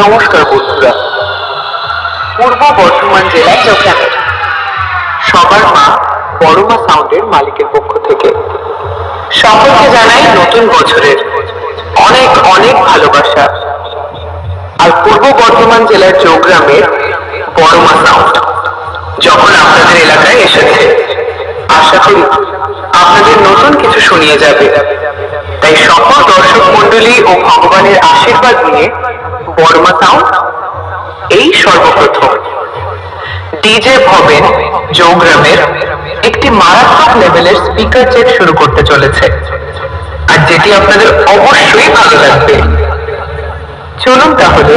নমস্কার বন্ধুরা, পূর্ব বর্ধমান জেলার চোখলামে সবার মা বড়মা সাউন্ডের মালিকের পক্ষ থেকে সকলকে জানাই নতুন বছরের অনেক অনেক ভালোবাসা। আর পূর্ব বর্ধমান জেলার চৌগ্রামের বড়মা সাউন্ড যখন আপনাদের এলাকায় এসেছে, আশা করি আপনাদের নতুন কিছু শুনিয়ে যাবে। তাই সকল দর্শক মন্ডলী ও ভগবানের আশীর্বাদ নিয়ে বড়মা সাউন্ড এই সর্বপ্রথম ডিজে ভবেন চৌগ্রামের একটি মারাত্মক লেভেলের স্পিকার চেক শুরু করতে চলেছে, আর যেটি আপনাদের অবশ্যই ভালো লাগবে। চলুন তাহলে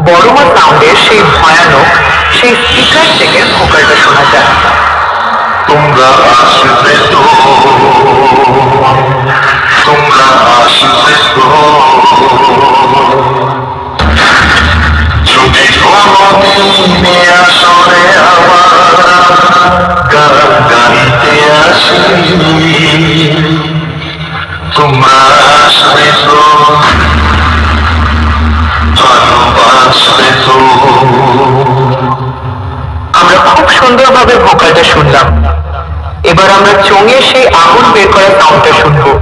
বড়মা সাউন্ডের সেই ভয়ানক সেই স্পিকার চেকের ভোকালটা শোনা যায়। তোমরা আসবে তো, তোমরা আসবে তো, যদি কোনদিনে আসরে আমার গান গাইতে আসি, তোমরা আসবে তো, ভালোবাসবে তো। আমরা খুব সুন্দরভাবে ভোকালটা শুনলাম, এবার আমরা চোঙে সেই আগুন বের করা সাউন্ডটা শুনবো।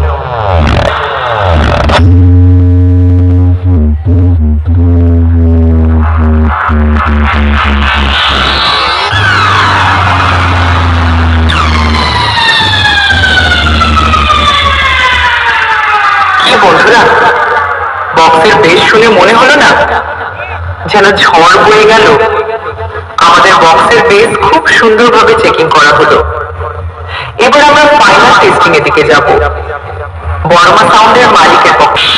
কি বন্ধুরা, বক্সের বেশ শুনে মনে হলো না যেন ঝড় বয়ে গেল? আমাদের বক্সের বেস খুব সুন্দরভাবে চেকিং করা হলো। এবার আমরা ফাইনাল টেস্টিং এর দিকে যাব বড়মা সাউন্ডের মালিকের পক্ষে।